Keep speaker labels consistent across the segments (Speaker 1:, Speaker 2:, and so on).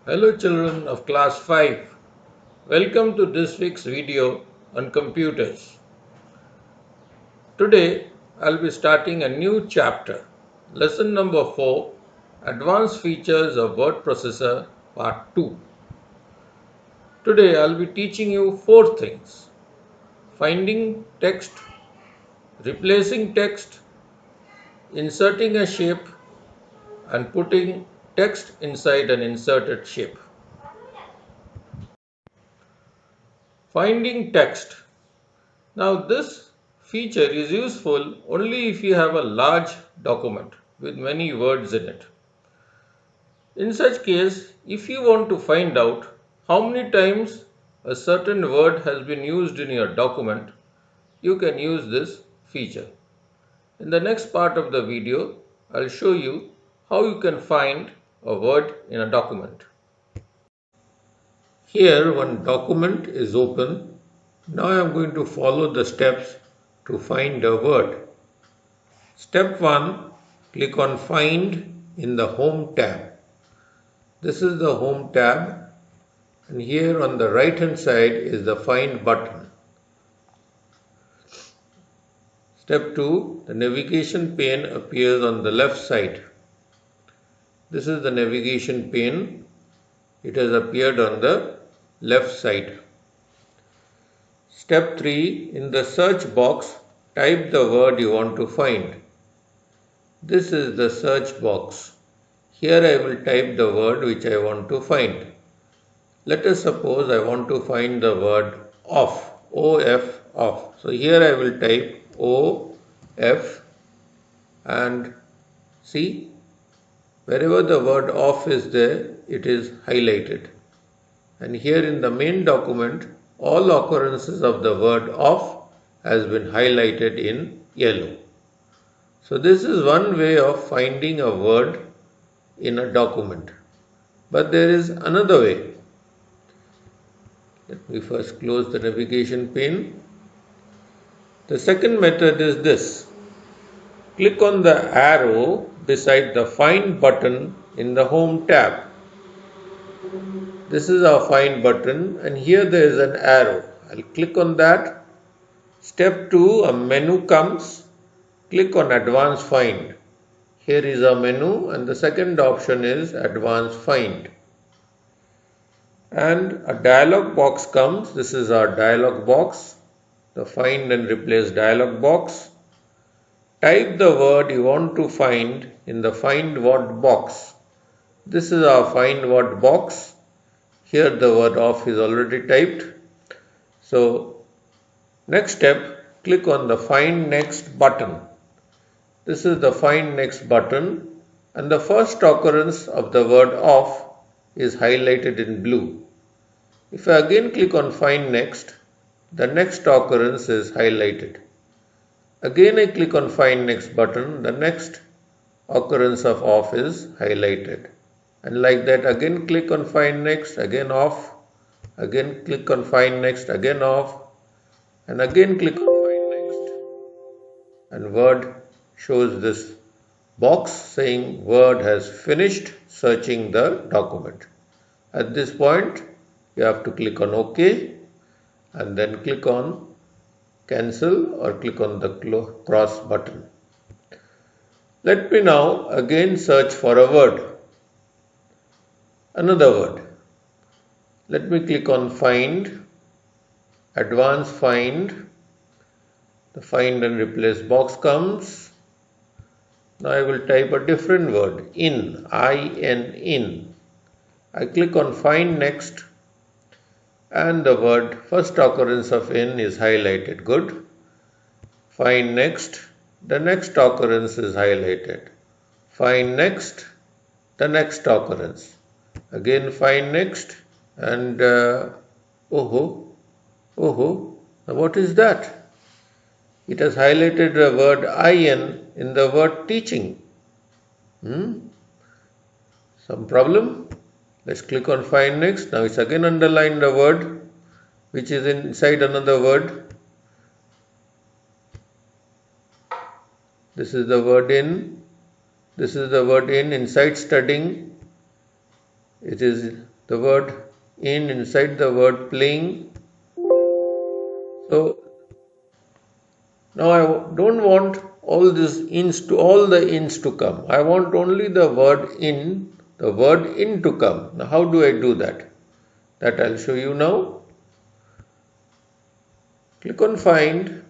Speaker 1: Hello children of class 5. Welcome to this week's video on computers. Today I'll be starting a new chapter. Lesson number 4, Advanced Features of Word Processor Part 2. Today I'll be teaching you 4 things: finding text, replacing text, inserting a shape, and putting text inside an inserted shape. Finding text. Now this feature is useful only if you have a large document with many words in it. In such case, if you want to find out how many times a certain word has been used in your document, you can use this feature. In the next part of the video, I'll show you how you can find a word in a document. Here one document is open. Now I am going to follow the steps to find a word. Step 1. Click on Find in the Home tab. This is the Home tab, and here on the right hand side is the Find button. Step 2. The navigation pane appears on the left side. This is the navigation pane. It has appeared on the left side. Step 3. In the search box, type the word you want to find. This is the search box. Here I will type the word which I want to find. Let us suppose I want to find the word off, O-F, off. So here I will type O-F and see, wherever the word off is there, it is highlighted. And here in the main document, all occurrences of the word off has been highlighted in yellow. So this is one way of finding a word in a document. But there is another way. Let me first close the navigation pane. The second method is this. Click on the arrow beside the Find button in the Home tab. This is our Find button, and here there is an arrow. I'll click on that. Step 2, a menu comes. Click on Advanced Find. Here is a menu, and the second option is Advanced Find. And a dialog box comes. This is our dialog box, the Find and Replace dialog box. Type the word you want to find in the Find What box. This is our Find What box. Here the word off is already typed. So next step, click on the Find Next button. This is the Find Next button, and the first occurrence of the word off is highlighted in blue. If I again click on Find Next, the next occurrence is highlighted. Again I click on Find Next button, the next occurrence of off is highlighted. And like that, again click on Find Next, again off, again click on Find Next, again off, and again click on Find Next. And Word shows this box saying Word has finished searching the document. At this point, you have to click on OK and then click on Cancel or click on the cross button. Let me now again search for a word. Another word. Let me click on Find, Advanced Find. The Find and Replace box comes. Now I will type a different word, in, I-N, in. I click on Find Next, and the word first occurrence of in is highlighted. Good. Find Next, the next occurrence is highlighted. Find Next, the next occurrence. Again Find Next, and now what is that? It has highlighted the word in the word teaching. Some problem? Let's click on Find Next. Now it's again underlined the word which is inside another word. This is the word in. This is the word in inside studying. It is the word in inside the word playing. So now I don't want all the ins to come. I want only the word in to come. Now how do I do that? That I'll show you now. Click on find,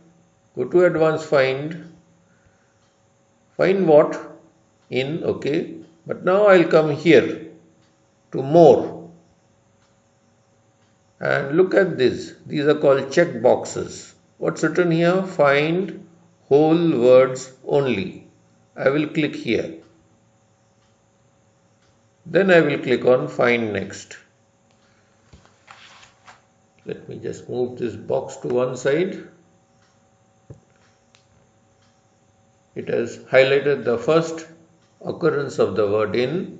Speaker 1: go to advanced find what? In, okay. But now I'll come here to more and look at this. These are called check boxes. What's written here? Find whole words only. I will click here. Then I will click on find next. Let me just move this box to one side. It has highlighted the first occurrence of the word in.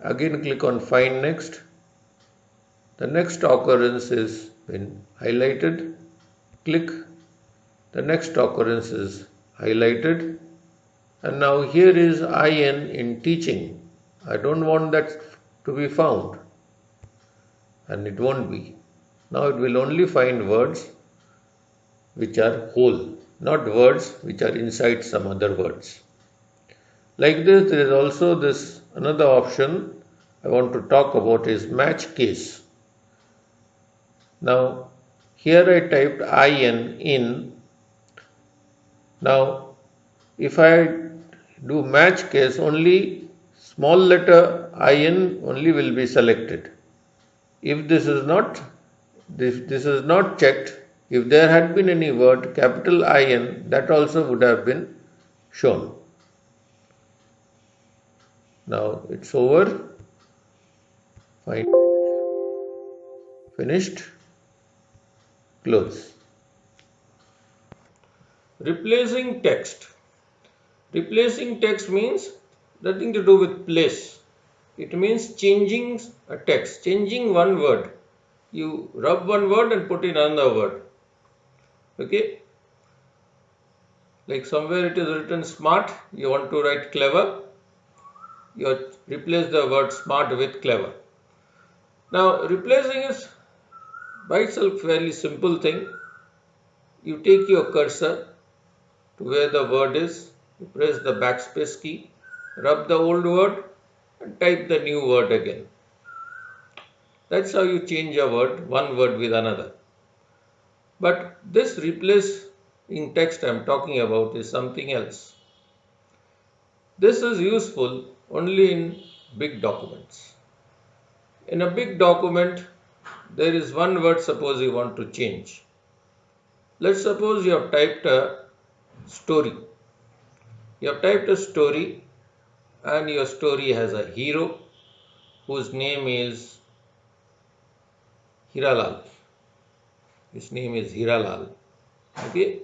Speaker 1: Again click on find next. The next occurrence is been highlighted. Click. The next occurrence is highlighted. And now here is in teaching. I don't want that to be found. And it won't be. Now it will only find words which are whole, not words which are inside some other words. Like this, there is also this another option I want to talk about is match case. Now here I typed in. Now if I do match case, only small letter in only will be selected. If this is not checked, if there had been any word capital In, that also would have been shown. Now it's over. Fine. Finished. Close. Replacing text. Replacing text means nothing to do with place. It means changing a text, changing one word. You rub one word and put in another word. Okay? Like somewhere it is written smart, you want to write clever. You replace the word smart with clever. Now replacing is by itself fairly simple thing. You take your cursor to where the word is, you press the backspace key, rub the old word and type the new word again. That's how you change a word, one word with another. But this replacing text I am talking about is something else. This is useful only in big documents. In a big document, there is one word suppose you want to change. Let's suppose you have typed a story. You have typed a story and your story has a hero whose name is Hiralal. His name is Hiralal. Okay?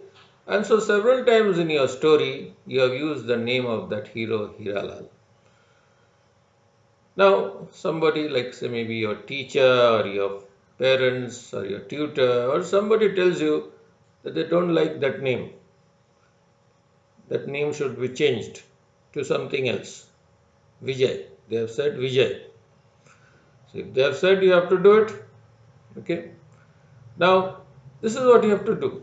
Speaker 1: And so several times in your story, you have used the name of that hero, Hiralal. Now, somebody like say maybe your teacher or your parents or your tutor or somebody tells you that they don't like that name. That name should be changed to something else. Vijay. They have said Vijay. So if they have said you have to do it. Okay. Now, this is what you have to do.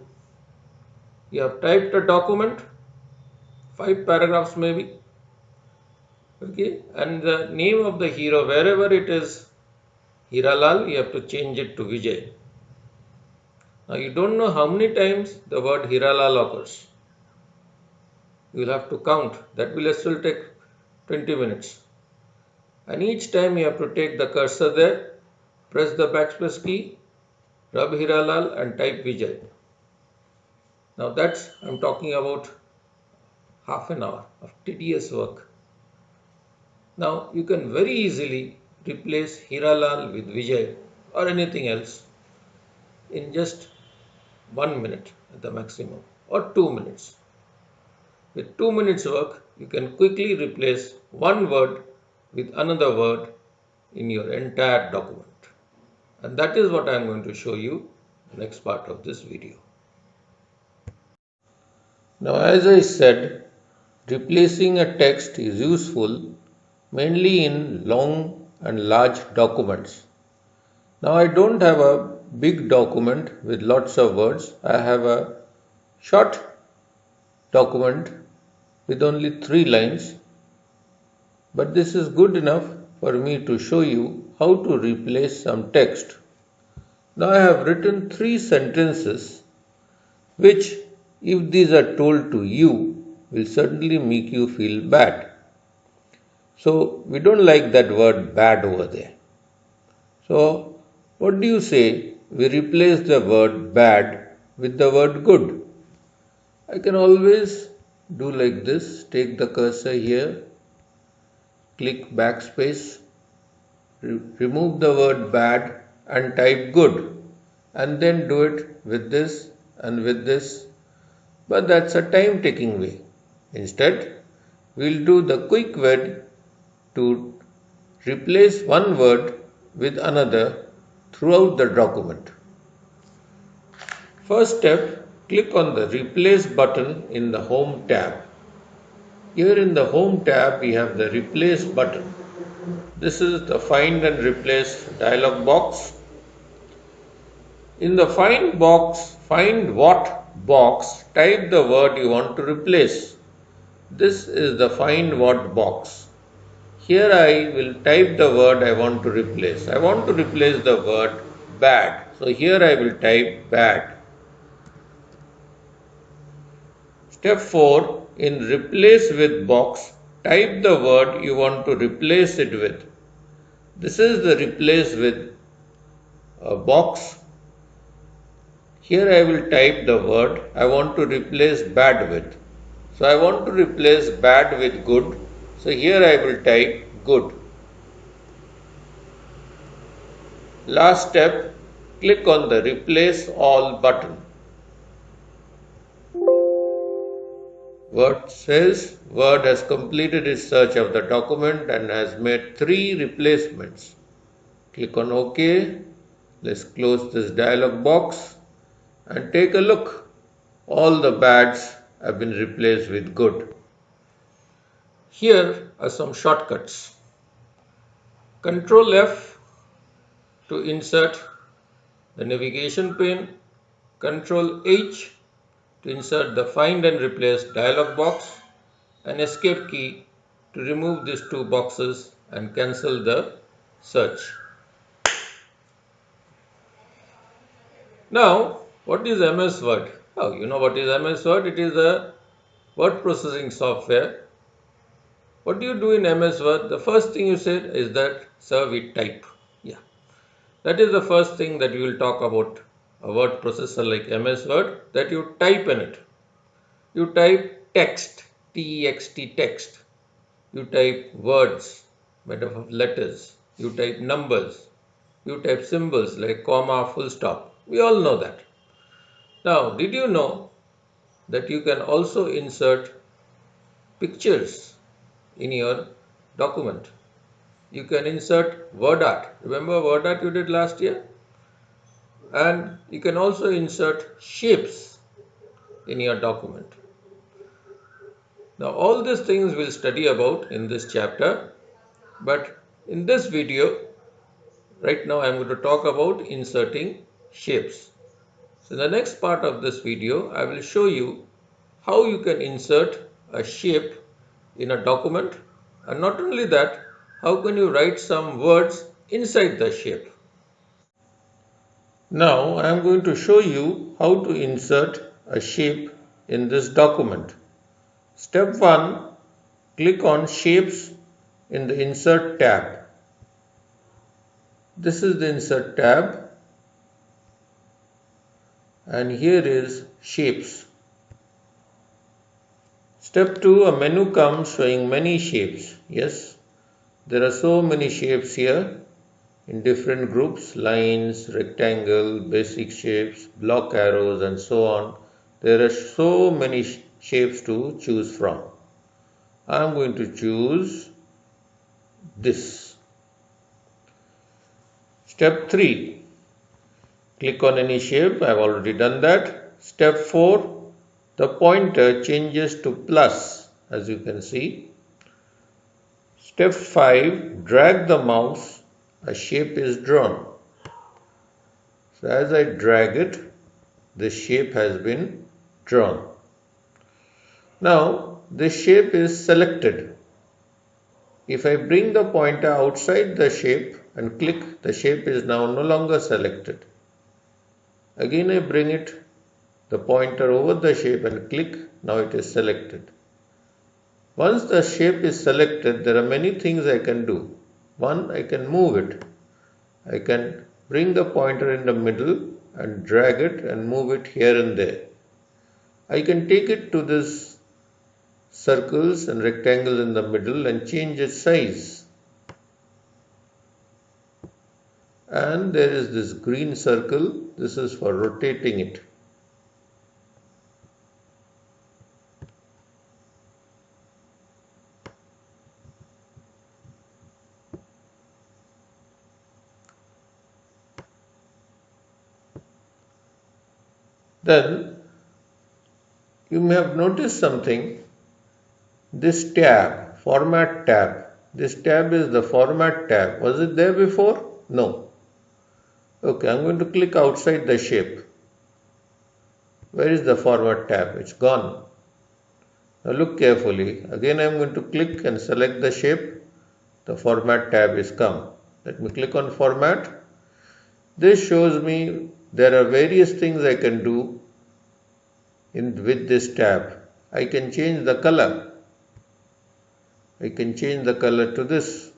Speaker 1: You have typed a document, 5 paragraphs maybe. Okay. And the name of the hero, wherever it is Hiralal, you have to change it to Vijay. Now you don't know how many times the word Hiralal occurs. You will have to count. That will still take 20 minutes. And each time you have to take the cursor there, press the backspace key, rub Hiralal and type Vijay. Now that's, I'm talking about half an hour of tedious work. Now you can very easily replace Hiralal with Vijay or anything else in just 1 minute at the maximum or 2 minutes. With 2 minutes work, you can quickly replace one word with another word in your entire document. And that is what I am going to show you in the next part of this video. Now as I said, replacing a text is useful mainly in long and large documents. Now I don't have a big document with lots of words. I have a short document with only 3 lines, but this is good enough for me to show you how to replace some text. Now I have written 3 sentences which, if these are told to you, will certainly make you feel bad. So we don't like that word bad over there. So what do you say? We replace the word bad with the word good. I can always do like this. Take the cursor here, click backspace, remove the word bad and type good, and then do it with this and with this. But that's a time taking way. Instead, we'll do the quick way to replace one word with another throughout the document. First step, click on the Replace button in the Home tab. Here in the Home tab, we have the Replace button. This is the Find and Replace dialog box. In the Find What box, type the word you want to replace. This is the Find What box. Here I will type the word I want to replace. I want to replace the word bad. So here I will type bad. Step 4. In Replace With box, type the word you want to replace it with. This is the Replace With box. Here I will type the word I want to replace bad with. So I want to replace bad with good. So here I will type good. Last step, click on the Replace All button. Word says Word has completed its search of the document and has made 3 replacements. Click on OK. Let's close this dialog box and take a look. All the bads have been replaced with good. Here are some shortcuts. Ctrl F to insert the navigation pane, Ctrl H to insert the Find and Replace dialog box, and Escape key to remove these 2 boxes and cancel the search. Now, what is MS Word? Oh, you know what is MS Word? It is a word processing software. What do you do in MS Word? The first thing you said is that, sir, we type. Yeah, that is the first thing that you will talk about a word processor like MS Word, that you type in it. You type text, T-E-X-T, text. You type words made up of letters. You type numbers. You type symbols like comma, full stop. We all know that. Now, did you know that you can also insert pictures in your document? You can insert word art. Remember word art you did last year? And you can also insert shapes in your document. Now all these things we'll study about in this chapter, but in this video, right now I'm going to talk about inserting shapes. So in the next part of this video, I will show you how you can insert a shape in a document, and not only that, how can you write some words inside the shape. Now I am going to show you how to insert a shape in this document. Step 1. Click on Shapes in the Insert tab. This is the Insert tab, and here is Shapes. Step 2. A menu comes showing many shapes. Yes, there are so many shapes here in different groups: lines, rectangle, basic shapes, block arrows, and so on. There are so many shapes to choose from. I am going to choose this. Step 3. Click on any shape. I have already done that. Step 4. The pointer changes to plus, as you can see. Step 5. Drag the mouse. A shape is drawn. So as I drag it, the shape has been drawn. Now this shape is selected. If I bring the pointer outside the shape and click, the shape is now no longer selected. Again I bring the pointer over the shape and click, now it is selected. Once the shape is selected, there are many things I can do. One, I can move it. I can bring the pointer in the middle and drag it and move it here and there. I can take it to this circles and rectangle in the middle and change its size. And there is this green circle. This is for rotating it. Then you may have noticed something. This tab, format tab. This tab is the format tab. Was it there before? No. Okay, I'm going to click outside the shape. Where is the format tab? It's gone. Now look carefully. Again I'm going to click and select the shape. The format tab is come. Let me click on format. This shows me there are various things I can do with this tab. I can change the color. I can change the color to this.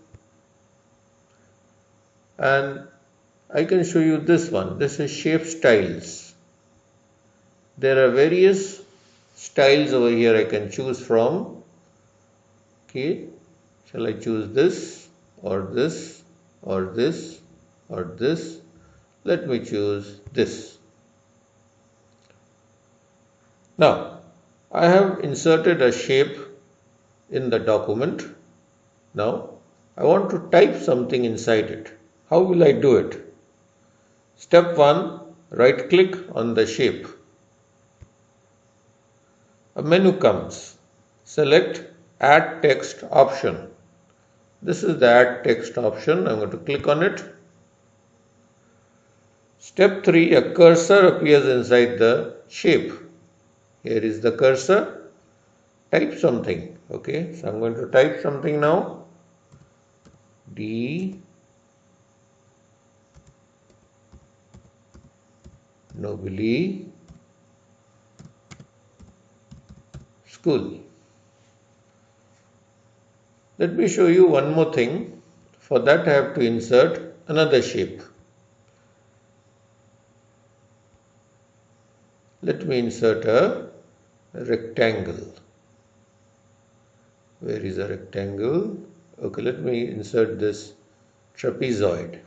Speaker 1: And I can show you this one. This is shape styles. There are various styles over here I can choose from. Okay. Shall I choose this or this or this or this? Let me choose this. Now, I have inserted a shape in the document. Now, I want to type something inside it. How will I do it? Step 1, right click on the shape. A menu comes. Select Add Text option. This is the Add Text option. I'm going to click on it. Step 3, a cursor appears inside the shape. Here is the cursor. Type something. Okay, so I'm going to type something now. D Nobili School. Let me show you one more thing. For that I have to insert another shape. Let me insert a rectangle. Where is a rectangle? Okay, let me insert this trapezoid.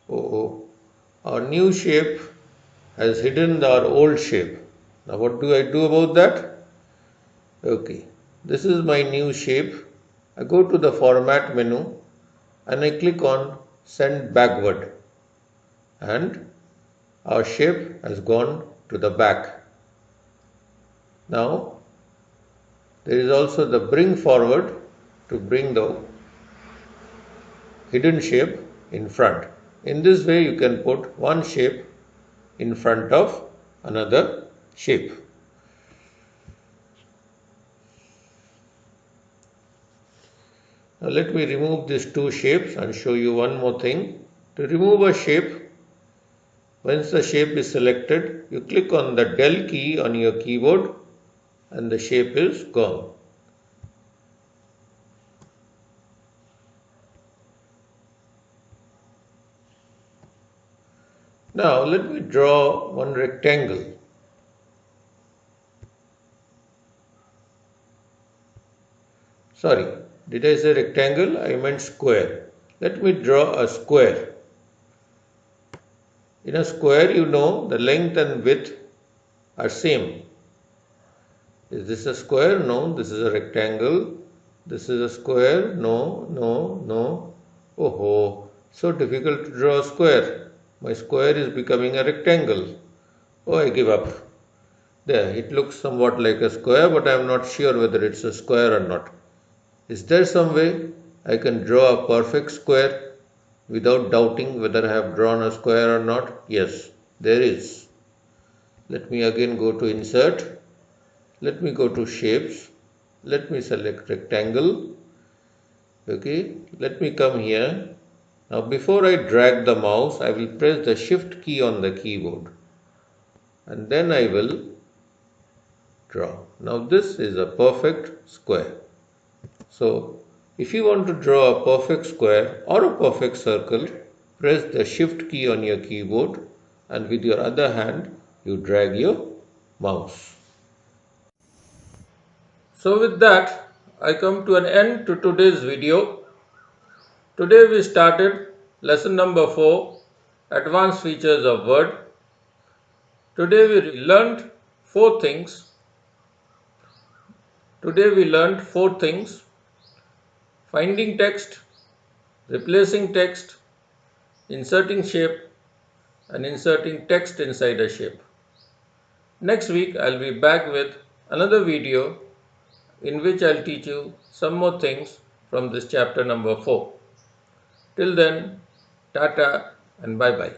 Speaker 1: Oh, our new shape has hidden our old shape. Now what do I do about that? Okay, this is my new shape. I go to the format menu and I click on send backward, and our shape has gone to the back. Now there is also the bring forward to bring the hidden shape in front. In this way you can put one shape in front of another shape. Now let me remove these two shapes and show you one more thing. To remove a shape, once the shape is selected, you click on the Del key on your keyboard and the shape is gone. Now let me draw one rectangle. Sorry, did I say rectangle? I meant square. Let me draw a square. In a square, you know the length and width are same. Is this a square? No, this is a rectangle. This is a square? No, no, no. Oh, so difficult to draw a square. My square is becoming a rectangle. Oh, I give up. There, it looks somewhat like a square, but I am not sure whether it's a square or not. Is there some way I can draw a perfect square without doubting whether I have drawn a square or not? Yes, there is. Let me again go to Insert. Let me go to Shapes. Let me select Rectangle. Okay, let me come here. Now before I drag the mouse, I will press the Shift key on the keyboard. And then I will draw. Now this is a perfect square. So if you want to draw a perfect square or a perfect circle, press the Shift key on your keyboard and with your other hand you drag your mouse. So with that, I come to an end to today's video. Today we started lesson number 4, Advanced Features of Word. Today we learned four things. Finding text, replacing text, inserting shape, and inserting text inside a shape. Next week I'll be back with another video in which I'll teach you some more things from this chapter number 4. Till then, tata and bye bye.